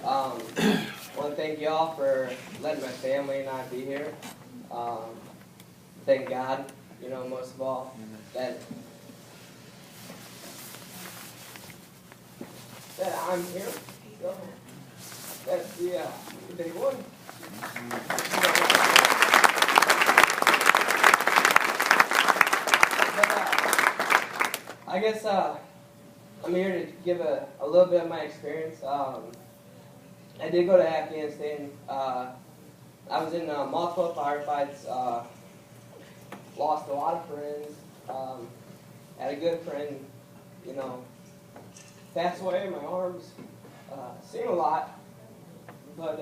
I want to thank y'all for letting my family and I be here. Thank God, most of all, that I'm here. So, that's the big one. I guess I'm here to give a little bit of my experience. I did go to Afghanistan. I was in multiple firefights. Lost a lot of friends. Had a good friend, passed away in my arms. Seen a lot, but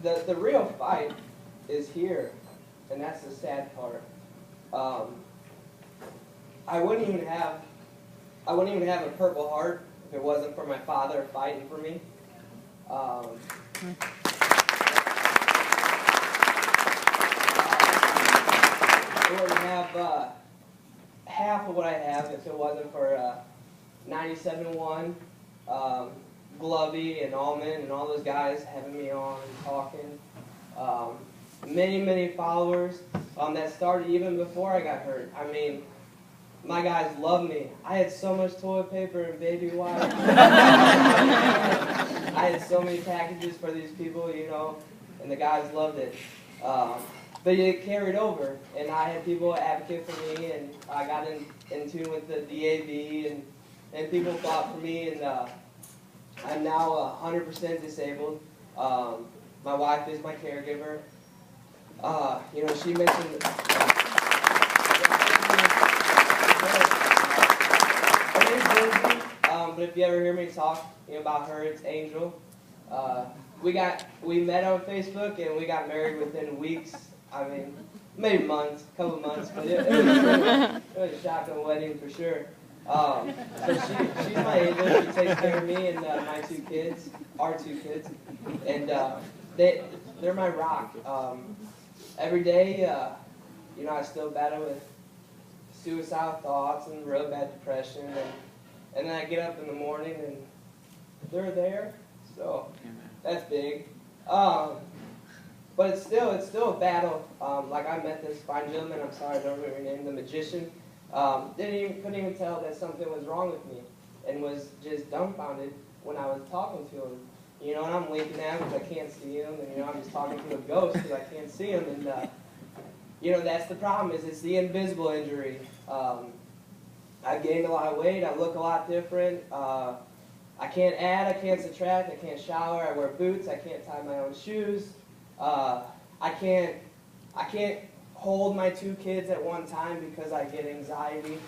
the real fight is here, and that's the sad part. I wouldn't even have a Purple Heart if it wasn't for my father fighting for me. I wouldn't have half of what I have if it wasn't for 97.1, Glovey and Allman and all those guys having me on and talking. Many followers that started even before I got hurt. I mean, my guys love me. I had so much toilet paper and baby wipes. I had so many packages for these people, and the guys loved it. But it carried over, and I had people advocate for me, and I got in tune with the DAV, and people fought for me, and I'm now 100% disabled. My wife is my caregiver. She mentioned... but if you ever hear me talk about her, it's Angel. We met on Facebook and we got married within weeks. I mean, maybe months, a couple months, but it was a shotgun wedding for sure. So she's my angel. She takes care of me and my two kids, our two kids, and they're my rock. Every day, I still battle with suicidal thoughts and real bad depression, and then I get up in the morning and they're there, so that's big. But it's still a battle. Like I met this fine gentleman, I'm sorry I don't remember his name, the magician. Couldn't even tell that something was wrong with me, and was just dumbfounded when I was talking to him. And I'm winking at him because I can't see him, and I'm just talking to a ghost because I can't see him, and that's the problem, is it's the invisible injury. I gained a lot of weight, I look a lot different, I can't add, I can't subtract, I can't shower, I wear boots, I can't tie my own shoes, I can't hold my two kids at one time because I get anxiety.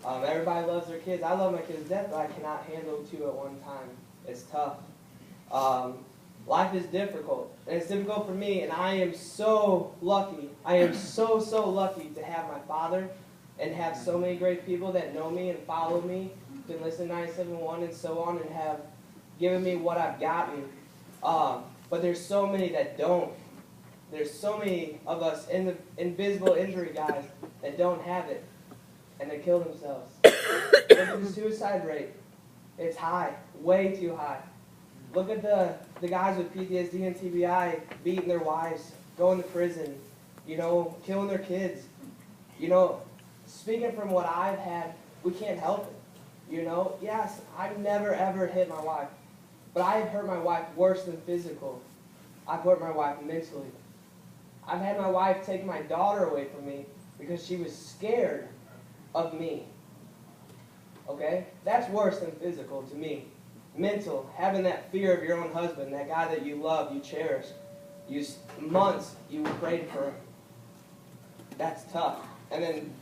Everybody loves their kids, I love my kids to death, but I cannot handle two at one time. It's tough. Life is difficult, and it's difficult for me, and I am so lucky. I am so lucky to have my father and have so many great people that know me and follow me, been listening to 97.1 and so on, and have given me what I've gotten. But there's so many that don't. There's so many of us in the invisible injury guys that don't have it, and they kill themselves. Look at the suicide rate. It's high, way too high. Look at the guys with PTSD and TBI beating their wives, going to prison, killing their kids. Speaking from what I've had, we can't help it. Yes, I've never ever hit my wife, but I've hurt my wife worse than physical. I've hurt my wife mentally. I've had my wife take my daughter away from me because she was scared of me. Okay? That's worse than physical to me. Mental, having that fear of your own husband, that guy that you love, you cherish, months you prayed for him. That's tough. And then,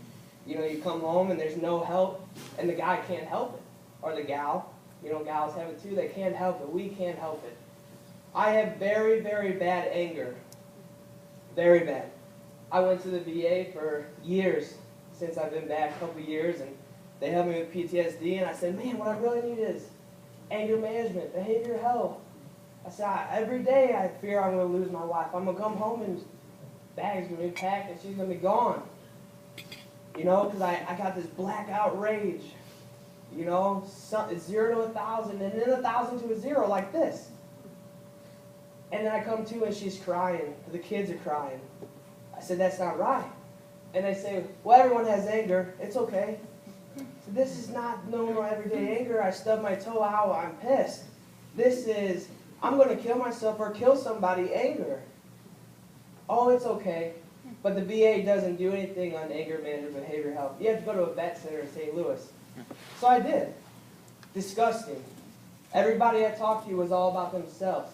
you come home and there's no help, and the guy can't help it. Or the gal, gals have it too, they can't help it. We can't help it. I have very bad anger. Very bad. I went to the VA for years, since I've been back, a couple years, and they helped me with PTSD, and I said, man, what I really need is anger management, behavioral health. I said, every day I fear I'm going to lose my wife. I'm going to come home and bag's going to be packed and she's going to be gone. Because I got this blackout rage. You know, 0 to 1,000, and then 1,000 to a 0 like this. And then I come to and she's crying. The kids are crying. I said, that's not right. And they say, well, everyone has anger. It's okay. So this is not normal everyday anger. I stubbed my toe. Ow, I'm pissed. This is, I'm going to kill myself or kill somebody, anger. Oh, it's okay. But the VA doesn't do anything on anger management, behavior health. You have to go to a vet center in St. Louis. So I did. Disgusting. Everybody I talked to was all about themselves.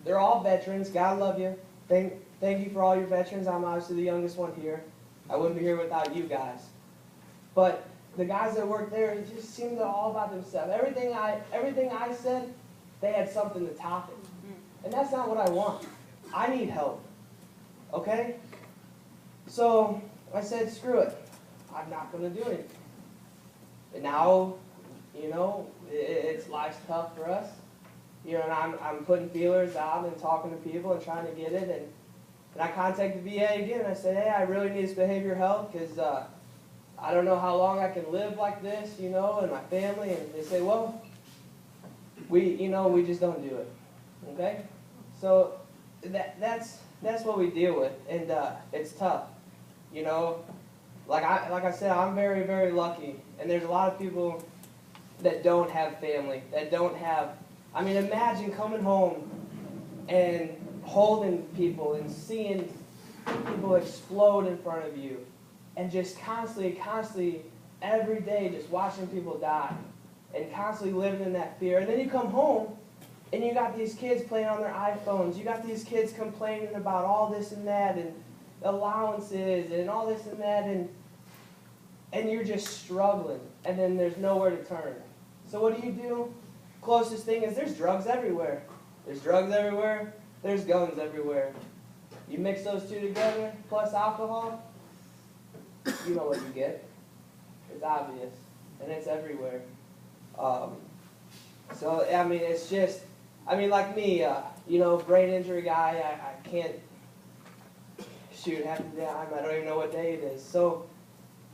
They're all veterans. God love you. Thank you for all your veterans. I'm obviously the youngest one here. I wouldn't be here without you guys. But the guys that worked there, it just seemed all about themselves. Everything I said, they had something to top it. And that's not what I want. I need help. Okay? So I said, screw it. I'm not going to do anything. And now, you know, life's tough for us. You know, and I'm putting feelers out and talking to people and trying to get it. And I contacted the VA again. And I said, hey, I really need this behavioral health because I don't know how long I can live like this, you know, and my family. And they say, well, we just don't do it. Okay? So that's what we deal with. And it's tough. You know, like I said, I'm very, very lucky. And there's a lot of people that don't have family, that don't have, I mean, imagine coming home and holding people and seeing people explode in front of you and just constantly, every day just watching people die and constantly living in that fear. And then you come home and you got these kids playing on their iPhones. You got these kids complaining about all this and that and allowances and all this and that, and you're just struggling, and then there's nowhere to turn. So what do? Closest thing is there's drugs everywhere. There's drugs everywhere. There's guns everywhere. You mix those two together, plus alcohol, you know what you get. It's obvious, and it's everywhere. So, I mean, it's just, I mean, like me, you know, brain injury guy, I can't, shoot, half the time, I don't even know what day it is. So,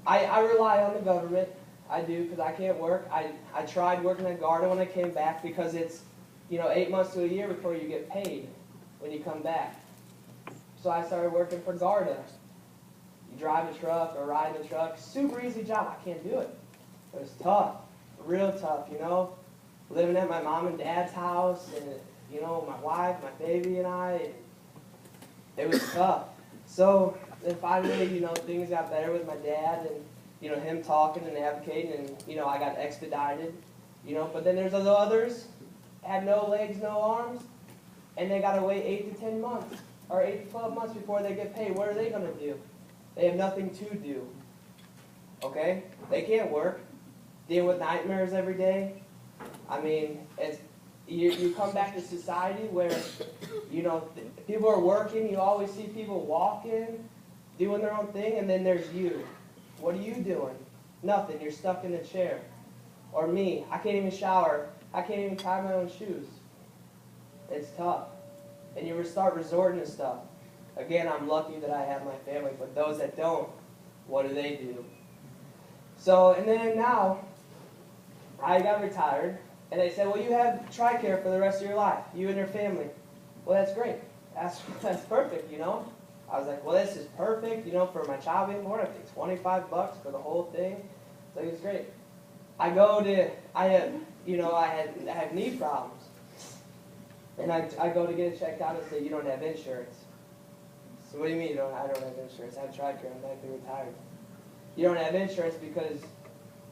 I rely on the government. I do, because I can't work. I tried working at Garda when I came back because it's, you know, 8 months to a year before you get paid when you come back. So I started working for Garda. You drive a truck or ride a truck. Super easy job. I can't do it. It was tough. Real tough, you know. Living at my mom and dad's house and, you know, my wife, my baby and I. It was tough. So then finally, you know, things got better with my dad and, you know, him talking and advocating and, you know, I got expedited, you know. But then there's those others, had no legs, no arms, and they got to wait 8 to 10 months or 8 to 12 months before they get paid. What are they going to do? They have nothing to do, okay? They can't work, deal with nightmares every day. I mean, it's, you come back to society where, you know, people are working, you always see people walking, doing their own thing, and then there's you. What are you doing? Nothing. You're stuck in a chair. Or me. I can't even shower. I can't even tie my own shoes. It's tough. And you start resorting to stuff. Again, I'm lucky that I have my family, but those that don't, what do they do? So, and then now, I got retired, and they said, well, you have TRICARE for the rest of your life, you and your family. Well, that's great. That's perfect, you know. I was like, well, this is perfect, you know, for my child being born. I think $25 for the whole thing. So it was great. I have knee problems. And I go to get it checked out and say, you don't have insurance. So what do you mean I don't have insurance? I have TRICARE, I'm medically retired. You don't have insurance because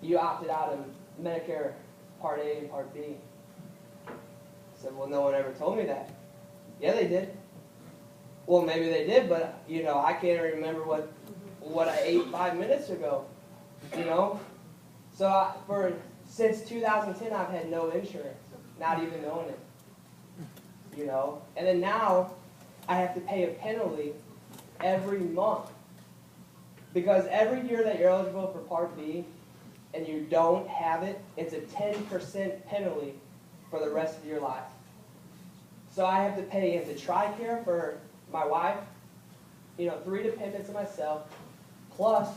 you opted out of Medicare Part A and Part B. I said, well, no one ever told me that. Yeah, they did. Well, maybe they did, but, you know, I can't remember what I ate 5 minutes ago, you know? So since 2010, I've had no insurance, not even knowing it, you know? And then now, I have to pay a penalty every month. Because every year that you're eligible for Part B, and you don't have it, it's a 10% penalty for the rest of your life. So I have to pay into TRICARE for my wife, you know, 3 dependents and myself, plus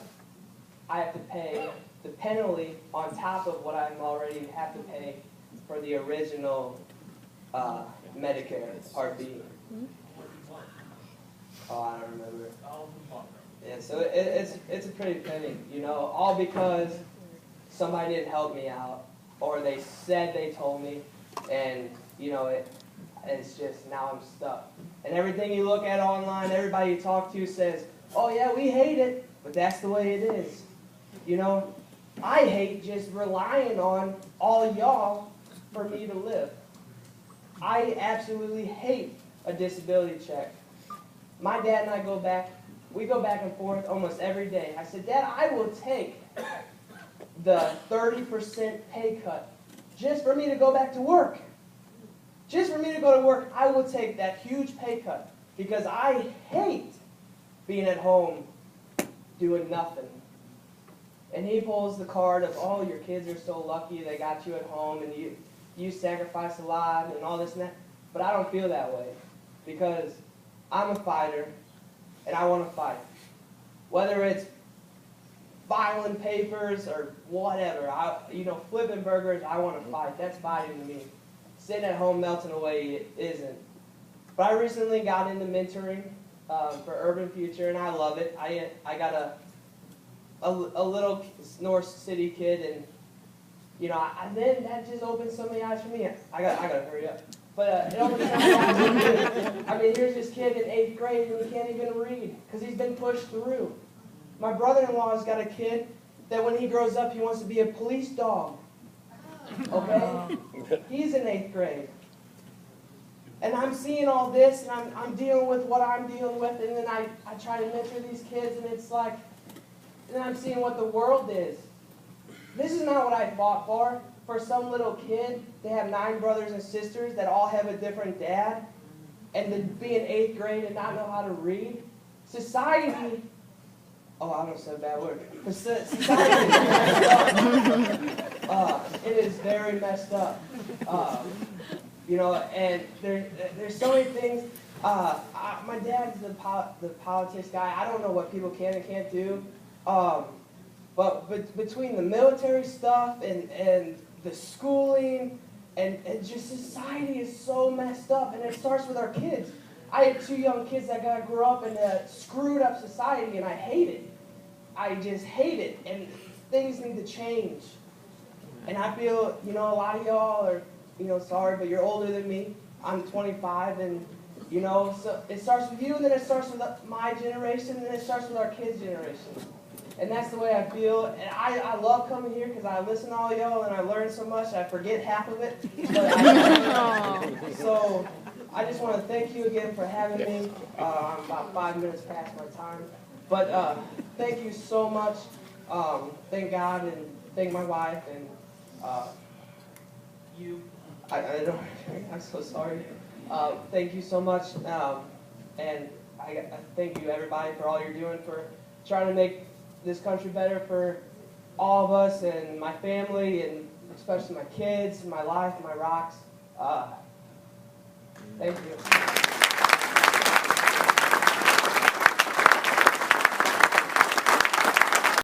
I have to pay the penalty on top of what I'm already have to pay for the original Medicare Part B. Oh, I don't remember. Yeah, so it's a pretty penny, you know, all because somebody didn't help me out, or they said they told me, and you know it's just now I'm stuck. And everything you look at online, everybody you talk to says, "Oh yeah, we hate it," but that's the way it is. You know, I hate just relying on all y'all for me to live. I absolutely hate a disability check. My dad and I we go back and forth almost every day. I said, "Dad, I will take the 30% pay cut just for me to go back to work. Just for me to go to work, I will take that huge pay cut because I hate being at home doing nothing." And he pulls the card of, "Oh, your kids are so lucky they got you at home and you sacrifice a lot and all this and that." But I don't feel that way because I'm a fighter and I want to fight. Whether it's filing papers or whatever, flipping burgers, I want to fight. That's fighting to me. Sitting at home melting away, it isn't. But I recently got into mentoring for Urban Future, and I love it. I got a little North City kid, and you know, then that just opened so many eyes for me. I gotta hurry up. But it opened so many eyes for me. I mean, here's this kid in 8th grade, and he can't even read because he's been pushed through. My brother-in-law has got a kid that when he grows up, he wants to be a police dog. Okay? He's in 8th grade. And I'm seeing all this, and I'm dealing with what I'm dealing with, and then I try to mentor these kids, and it's like, and then I'm seeing what the world is. This is not what I fought for. For some little kid, they have 9 brothers and sisters that all have a different dad, and to be in 8th grade and not know how to read. Society, oh, I almost said a bad word. Society is messed up. It is very messed up. You know, and there's so many things. My dad's the politics guy. I don't know what people can and can't do. But between the military stuff and the schooling and just society is so messed up, and it starts with our kids. I have 2 young kids that grew up in a screwed up society, and I hate it. I just hate it, and things need to change. And I feel, you know, a lot of y'all are, you know, sorry, but you're older than me. I'm 25, and, you know, so it starts with you, and then it starts with my generation, and then it starts with our kids' generation. And that's the way I feel. And I love coming here because I listen to all y'all, and I learn so much, I forget half of it. So I just want to thank you again for having me. I'm about 5 minutes past my time. But thank you so much. Thank God and thank my wife and you. I'm so sorry. Thank you so much. And I thank you, everybody, for all you're doing for trying to make this country better for all of us and my family, and especially my kids, my life, my rocks. Thank you.